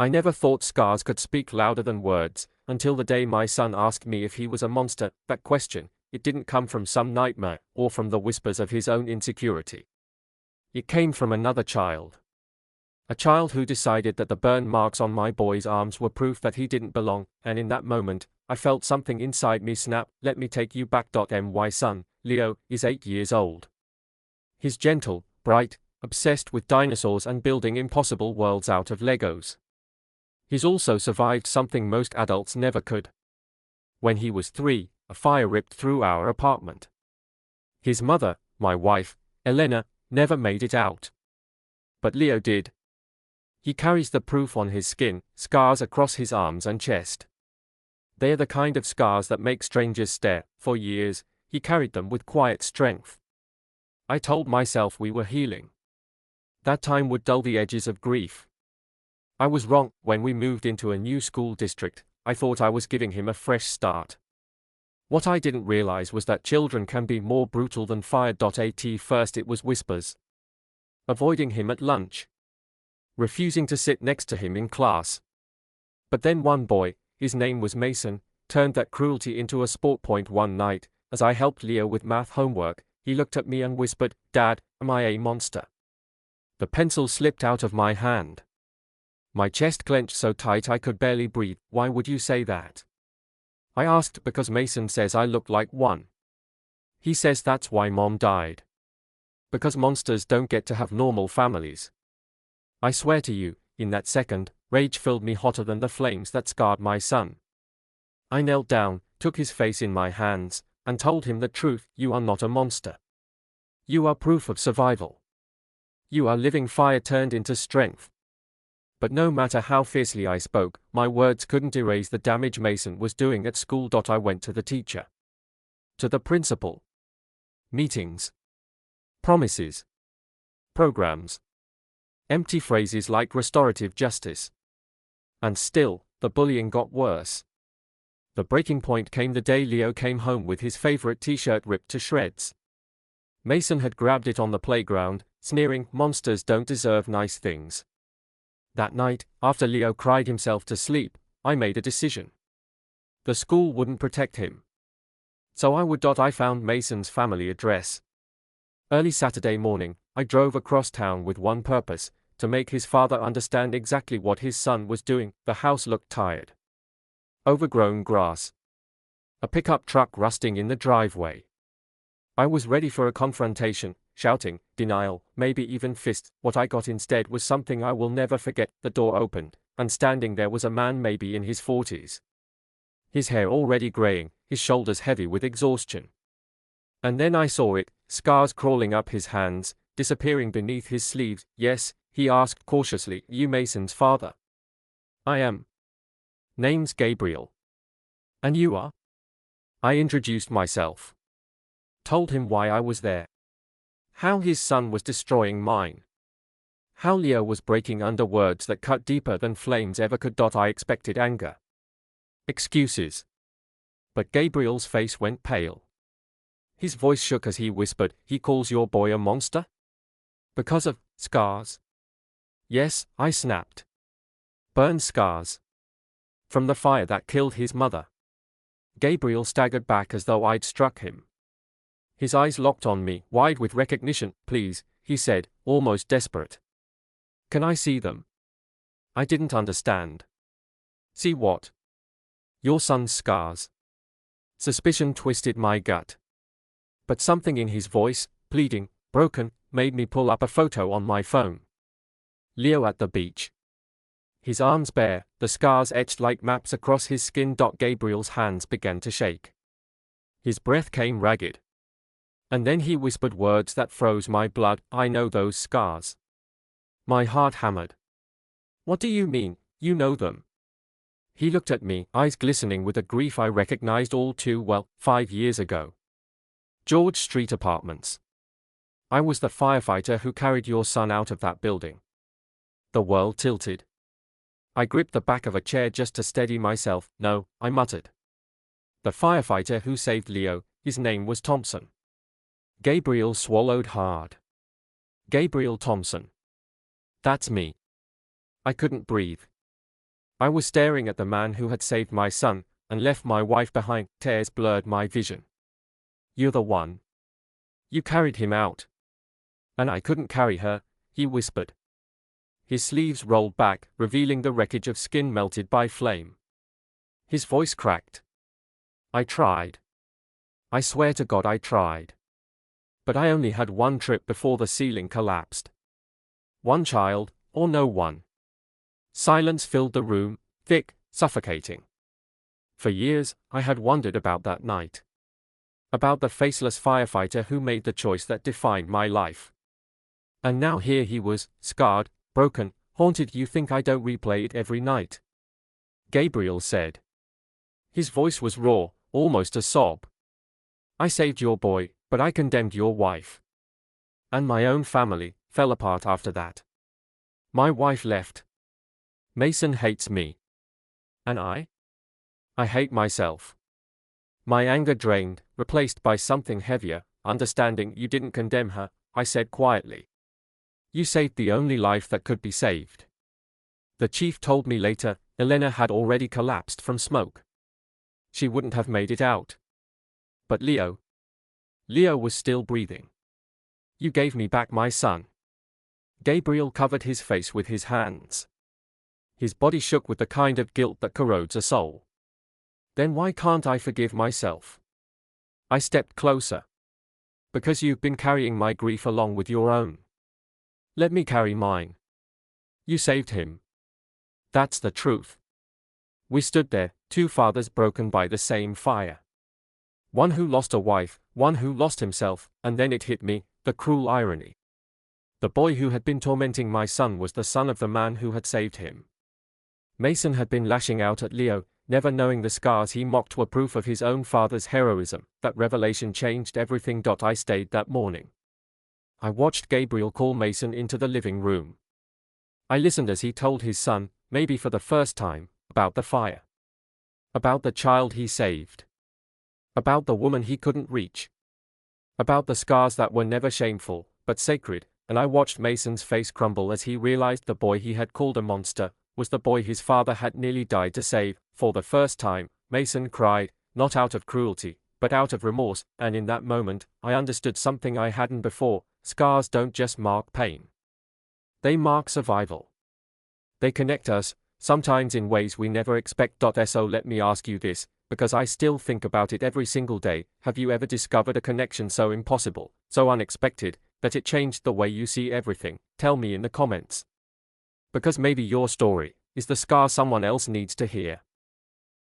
I never thought scars could speak louder than words, until the day my son asked me if he was a monster. That question, it didn't come from some nightmare, or from the whispers of his own insecurity. It came from another child. A child who decided that the burn marks on my boy's arms were proof that he didn't belong, and in that moment, I felt something inside me snap. Let me take you back. My son, Leo, is 8 years old. He's gentle, bright, obsessed with dinosaurs and building impossible worlds out of Legos. He's also survived something most adults never could. When he was 3, a fire ripped through our apartment. His mother, my wife, Elena, never made it out. But Leo did. He carries the proof on his skin, scars across his arms and chest. They are the kind of scars that make strangers stare. For years, he carried them with quiet strength. I told myself we were healing. That time would dull the edges of grief. I was wrong. When we moved into a new school district, I thought I was giving him a fresh start. What I didn't realize was that children can be more brutal than fire. At first it was whispers. Avoiding him at lunch. Refusing to sit next to him in class. But then one boy, his name was Mason, turned that cruelty into a sport. One night, as I helped Leo with math homework, he looked at me and whispered, "Dad, am I a monster?" The pencil slipped out of my hand. My chest clenched so tight I could barely breathe. "Why would you say that?" I asked. "Because Mason says I look like one. He says that's why Mom died. Because monsters don't get to have normal families." I swear to you, in that second, rage filled me hotter than the flames that scarred my son. I knelt down, took his face in my hands, and told him the truth. "You are not a monster. You are proof of survival. You are living fire turned into strength." But no matter how fiercely I spoke, my words couldn't erase the damage Mason was doing at school. I went to the teacher. To the principal. Meetings. Promises. Programs. Empty phrases like restorative justice. And still, the bullying got worse. The breaking point came the day Leo came home with his favorite t-shirt ripped to shreds. Mason had grabbed it on the playground, sneering, "Monsters don't deserve nice things." That night, after Leo cried himself to sleep, I made a decision. The school wouldn't protect him. So I would. I found Mason's family address. Early Saturday morning, I drove across town with one purpose, to make his father understand exactly what his son was doing. The house looked tired. Overgrown grass. A pickup truck rusting in the driveway. I was ready for a confrontation, shouting, denial, maybe even fists. What I got instead was something I will never forget. The door opened, and standing there was a man maybe in his 40s. His hair already graying, his shoulders heavy with exhaustion. And then I saw it, scars crawling up his hands, disappearing beneath his sleeves. "Yes," he asked cautiously, "you Mason's father?" "I am. Name's Gabriel." "And you are?" I introduced myself. Told him why I was there. How his son was destroying mine. How Leo was breaking under words that cut deeper than flames ever could. I expected anger. Excuses. But Gabriel's face went pale. His voice shook as he whispered, "He calls your boy a monster? Because of scars?" "Yes," I snapped. "Burned scars. From the fire that killed his mother." Gabriel staggered back as though I'd struck him. His eyes locked on me, wide with recognition. "Please," he said, almost desperate. "Can I see them?" I didn't understand. "See what?" "Your son's scars." Suspicion twisted my gut. But something in his voice, pleading, broken, made me pull up a photo on my phone. Leo at the beach. His arms bare, the scars etched like maps across his skin. Gabriel's hands began to shake. His breath came ragged. And then he whispered words that froze my blood. "I know those scars." My heart hammered. "What do you mean, you know them?" He looked at me, eyes glistening with a grief I recognized all too well. 5 years ago. George Street Apartments. I was the firefighter who carried your son out of that building. The world tilted. I gripped the back of a chair just to steady myself. "No," I muttered. "The firefighter who saved Leo, his name was Thompson." Gabriel swallowed hard. "Gabriel Thompson. That's me." I couldn't breathe. I was staring at the man who had saved my son and left my wife behind. Tears blurred my vision. You're the one. You carried him out. And I couldn't carry her, he whispered. His sleeves rolled back, revealing the wreckage of skin melted by flame. His voice cracked. I tried. I swear to God I tried. But I only had one trip before the ceiling collapsed. One child, or no one. Silence filled the room, thick, suffocating. For years, I had wondered about that night. About the faceless firefighter who made the choice that defined my life. And now here he was, scarred, broken, haunted. You think I don't replay it every night? Gabriel said. His voice was raw, almost a sob. I saved your boy, but I condemned your wife. And my own family fell apart after that. My wife left. Mason hates me. And I hate myself. My anger drained, replaced by something heavier. Understanding. You didn't condemn her, I said quietly. You saved the only life that could be saved. The chief told me later, Elena had already collapsed from smoke. She wouldn't have made it out. But Leo was still breathing. You gave me back my son. Gabriel covered his face with his hands. His body shook with the kind of guilt that corrodes a soul. Then why can't I forgive myself? I stepped closer. Because you've been carrying my grief along with your own. Let me carry mine. You saved him. That's the truth. We stood there, two fathers broken by the same fire. One who lost a wife, one who lost himself, and then it hit me, the cruel irony. The boy who had been tormenting my son was the son of the man who had saved him. Mason had been lashing out at Leo, never knowing the scars he mocked were proof of his own father's heroism. That revelation changed everything. I stayed that morning. I watched Gabriel call Mason into the living room. I listened as he told his son, maybe for the first time, about the fire. About the child he saved. About the woman he couldn't reach. About the scars that were never shameful, but sacred. And I watched Mason's face crumble as he realized the boy he had called a monster was the boy his father had nearly died to save. For the first time, Mason cried, not out of cruelty, but out of remorse, and in that moment, I understood something I hadn't before. Scars don't just mark pain. They mark survival. They connect us, sometimes in ways we never expect. So let me ask you this, because I still think about it every single day. Have you ever discovered a connection so impossible, so unexpected, that it changed the way you see everything? Tell me in the comments. Because maybe your story is the scar someone else needs to hear.